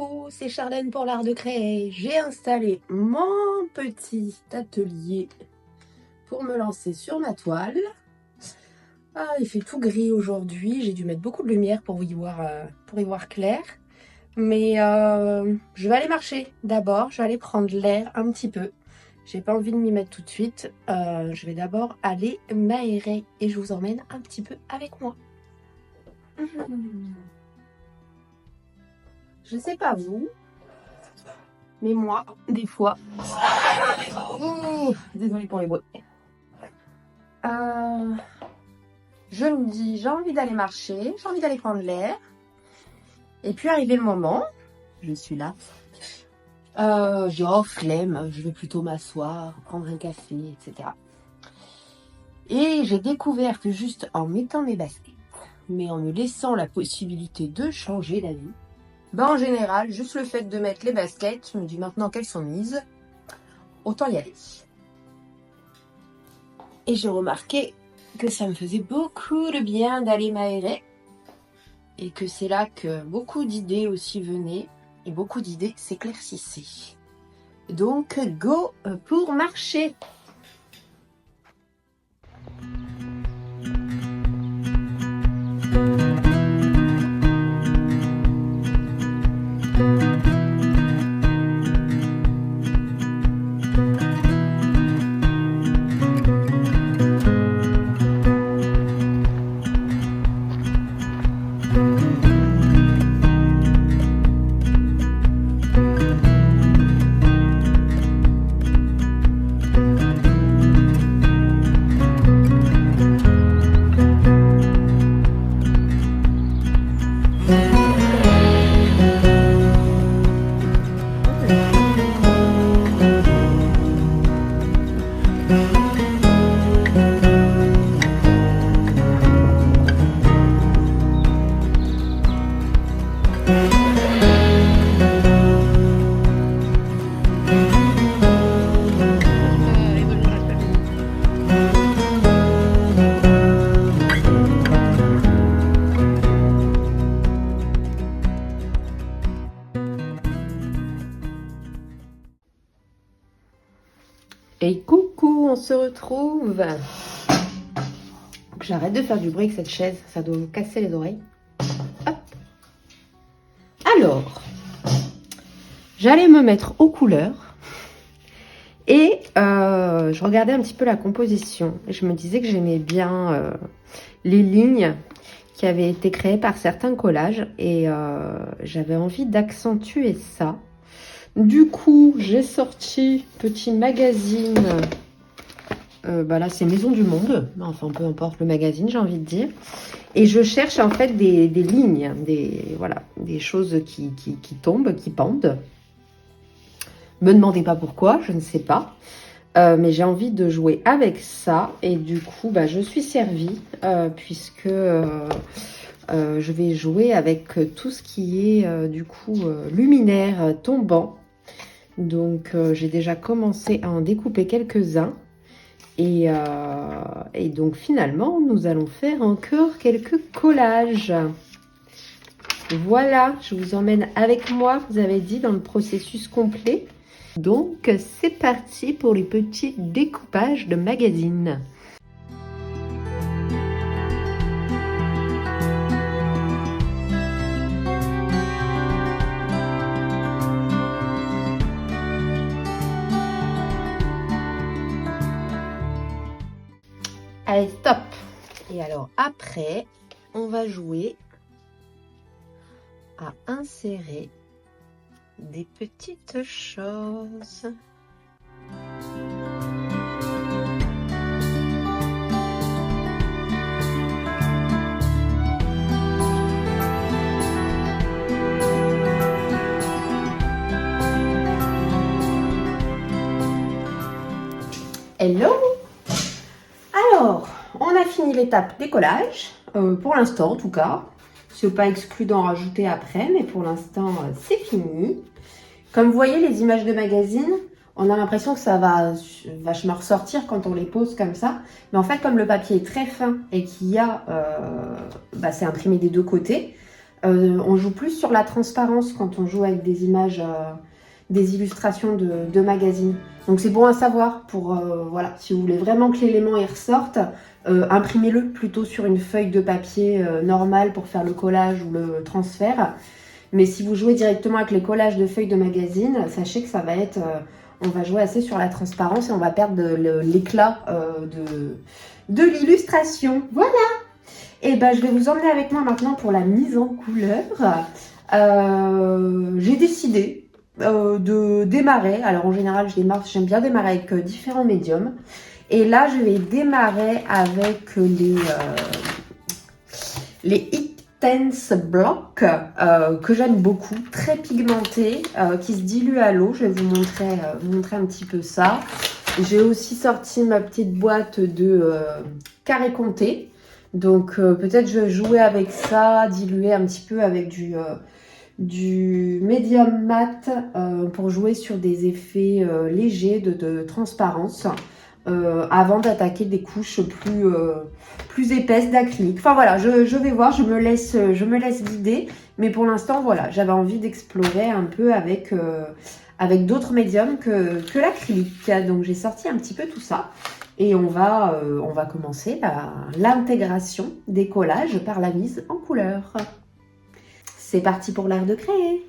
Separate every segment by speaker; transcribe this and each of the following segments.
Speaker 1: Coucou, c'est Charlène pour l'art de créer. J'ai installé mon petit atelier pour me lancer sur ma toile. Ah, il fait tout gris aujourd'hui. J'ai dû mettre beaucoup de lumière pour y voir clair. Mais je vais aller marcher d'abord. Je vais aller prendre l'air un petit peu. J'ai pas envie de m'y mettre tout de suite. Je vais d'abord aller m'aérer et je vous emmène un petit peu avec moi. Je sais pas vous, mais moi, des fois... Désolée pour les bruits. Je me dis, j'ai envie d'aller marcher, j'ai envie d'aller prendre l'air. Et puis arrivé le moment, je suis là. Je dis, oh flemme, je vais plutôt m'asseoir, prendre un café, etc. Et j'ai découvert que juste en mettant mes baskets, mais en me laissant la possibilité de changer la vie, en général, juste le fait de mettre les baskets, je me dis maintenant qu'elles sont mises, autant y aller. Et j'ai remarqué que ça me faisait beaucoup de bien d'aller m'aérer. Et que c'est là que beaucoup d'idées aussi venaient. Et beaucoup d'idées s'éclaircissaient. Donc, go pour marcher! Et coucou, on se retrouve. J'arrête de faire du bruit avec cette chaise, ça doit me casser les oreilles. Hop. Alors, j'allais me mettre aux couleurs et je regardais un petit peu la composition. Et je me disais que j'aimais bien les lignes qui avaient été créées par certains collages et j'avais envie d'accentuer ça. Du coup, j'ai sorti petit magazine. Là, c'est Maison du Monde. Enfin, peu importe le magazine, j'ai envie de dire. Et je cherche en fait des lignes, des choses qui tombent, qui pendent. Me demandez pas pourquoi, je ne sais pas. Mais j'ai envie de jouer avec ça. Et du coup, je suis servie puisque je vais jouer avec tout ce qui est luminaire tombant. Donc, j'ai déjà commencé à en découper quelques-uns. Et donc, finalement, nous allons faire encore quelques collages. Voilà, je vous emmène avec moi, vous avez dit, dans le processus complet. Donc, c'est parti pour les petits découpages de magazines. Allez, stop! Et alors, après, on va jouer à insérer des petites choses. Hello! Alors, on a fini l'étape décollage, pour l'instant en tout cas. C'est pas exclu d'en rajouter après, mais pour l'instant c'est fini. Comme vous voyez les images de magazine, on a l'impression que ça va vachement ressortir quand on les pose comme ça. Mais en fait, comme le papier est très fin et qu'il y a, c'est imprimé des deux côtés, On joue plus sur la transparence quand on joue avec des images, des illustrations de magazines. Donc c'est bon à savoir pour, voilà, si vous voulez vraiment que l'élément y ressorte, imprimez-le plutôt sur une feuille de papier normale pour faire le collage ou le transfert. Mais si vous jouez directement avec les collages de feuilles de magazine, sachez que ça va être... on va jouer assez sur la transparence et on va perdre l'éclat de l'illustration. Voilà. Et ben, je vais vous emmener avec moi maintenant pour la mise en couleur. J'ai décidé de démarrer. Alors en général, j'aime bien démarrer avec différents médiums. Et là, je vais démarrer avec les Intense Block que j'aime beaucoup, très pigmentés, qui se diluent à l'eau. Je vais vous montrer un petit peu ça. J'ai aussi sorti ma petite boîte de carré comté. Donc peut-être je vais jouer avec ça, diluer un petit peu avec du médium mat pour jouer sur des effets légers de transparence avant d'attaquer des couches plus épaisses d'acrylique. Enfin voilà, je vais voir, je me laisse guider. Mais pour l'instant, voilà, j'avais envie d'explorer un peu avec d'autres médiums que l'acrylique. Donc j'ai sorti un petit peu tout ça. Et on va commencer l'intégration des collages par la mise en couleur. C'est parti pour l'art de créer!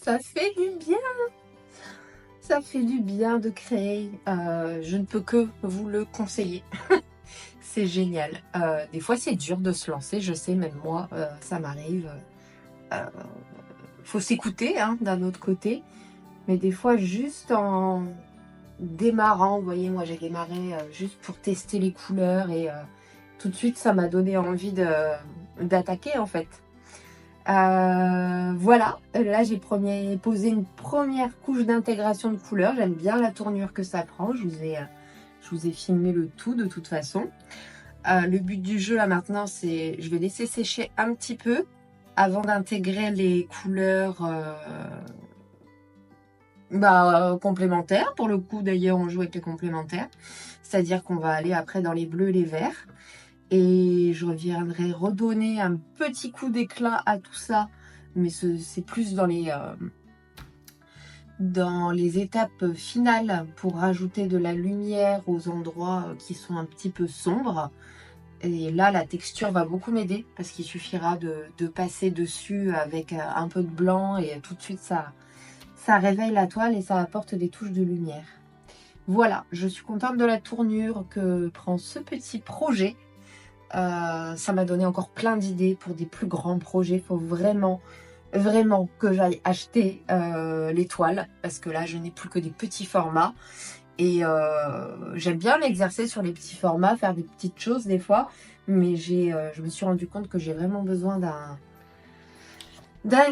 Speaker 1: Ça fait du bien. Ça fait du bien de créer. Je ne peux que vous le conseiller. C'est génial. Des fois, c'est dur de se lancer. Je sais, même moi, ça m'arrive. faut s'écouter hein, d'un autre côté. Mais des fois, juste en démarrant, vous voyez, moi j'ai démarré juste pour tester les couleurs et tout de suite, ça m'a donné envie d'attaquer en fait. Voilà, là j'ai posé une première couche d'intégration de couleurs. J'aime bien la tournure que ça prend. Je vous ai filmé le tout de toute façon. Le but du jeu là maintenant, c'est je vais laisser sécher un petit peu avant d'intégrer les couleurs complémentaires. Pour le coup d'ailleurs, on joue avec les complémentaires. C'est-à-dire qu'on va aller après dans les bleus et les verts. Et je reviendrai redonner un petit coup d'éclat à tout ça. Mais c'est plus dans les étapes finales pour rajouter de la lumière aux endroits qui sont un petit peu sombres. Et là, la texture va beaucoup m'aider parce qu'il suffira de passer dessus avec un peu de blanc et tout de suite, ça réveille la toile et ça apporte des touches de lumière. Voilà, je suis contente de la tournure que prend ce petit projet. Ça m'a donné encore plein d'idées pour des plus grands projets. Il faut vraiment que j'aille acheter les toiles parce que là je n'ai plus que des petits formats et j'aime bien m'exercer sur les petits formats, faire des petites choses des fois, mais je me suis rendu compte que j'ai vraiment besoin d'un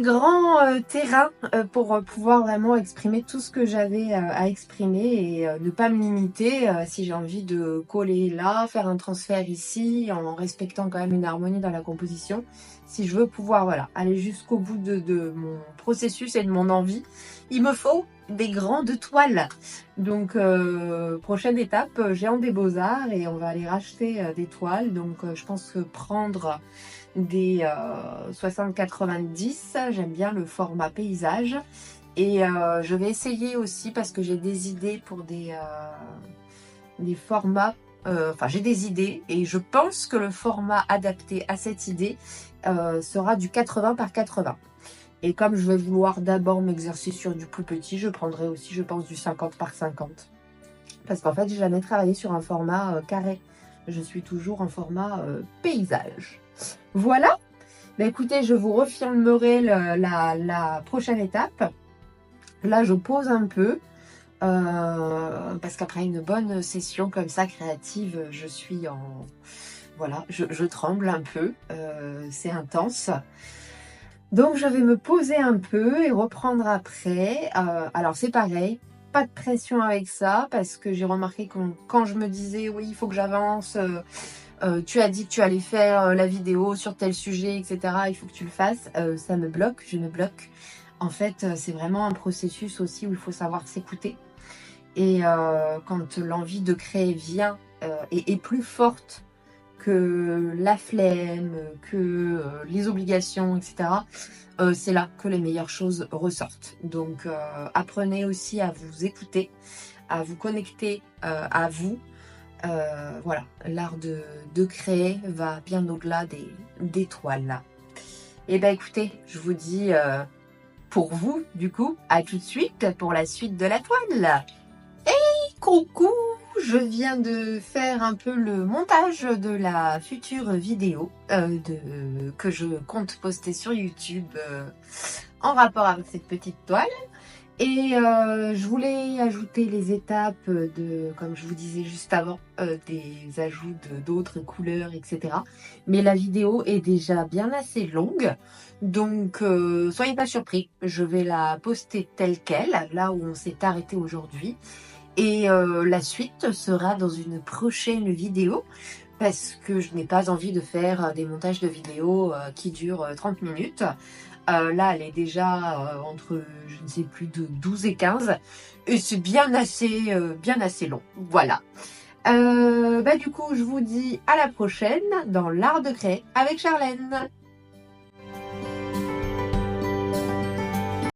Speaker 1: grand terrain pour pouvoir vraiment exprimer tout ce que j'avais à exprimer et ne pas me limiter si j'ai envie de coller là, faire un transfert ici en respectant quand même une harmonie dans la composition. Si je veux pouvoir voilà, aller jusqu'au bout de mon processus et de mon envie, il me faut des grandes toiles. Donc prochaine étape, Géant des Beaux-Arts et on va aller racheter des toiles. Donc je pense que prendre des 60-90, j'aime bien le format paysage et je vais essayer aussi parce que j'ai des idées pour des formats, enfin j'ai des idées et je pense que le format adapté à cette idée sera du 80 par 80 et comme je vais vouloir d'abord m'exercer sur du plus petit, je prendrai aussi je pense du 50 par 50 parce qu'en fait j'ai jamais travaillé sur un format carré, je suis toujours en format paysage. Voilà, bah écoutez, je vous refilmerai la prochaine étape. Là, je pose un peu, parce qu'après une bonne session comme ça, créative, je suis en... Voilà, je tremble un peu, c'est intense. Donc, je vais me poser un peu et reprendre après. Alors, c'est pareil, pas de pression avec ça, parce que j'ai remarqué que quand je me disais, oui, il faut que j'avance... tu as dit que tu allais faire la vidéo sur tel sujet, etc. Il faut que tu le fasses. Ça me bloque, je me bloque. En fait, c'est vraiment un processus aussi où il faut savoir s'écouter. Et quand l'envie de créer vient et est plus forte que la flemme, que les obligations, etc., c'est là que les meilleures choses ressortent. Donc, apprenez aussi à vous écouter, à vous connecter à vous. Voilà, l'art de créer va bien au-delà des toiles là. Et ben écoutez, je vous dis pour vous du coup, à tout de suite pour la suite de la toile. Et coucou, je viens de faire un peu le montage de la future vidéo que je compte poster sur YouTube en rapport avec cette petite toile. Et je voulais ajouter les étapes comme je vous disais juste avant, des ajouts d'autres couleurs, etc. Mais la vidéo est déjà bien assez longue, donc soyez pas surpris. Je vais la poster telle qu'elle, là où on s'est arrêté aujourd'hui. Et la suite sera dans une prochaine vidéo, parce que je n'ai pas envie de faire des montages de vidéos qui durent 30 minutes. Là, elle est déjà entre, je ne sais plus, de 12 et 15. Et c'est bien assez long. Voilà. Du coup, je vous dis à la prochaine dans l'art de créer avec Charlène.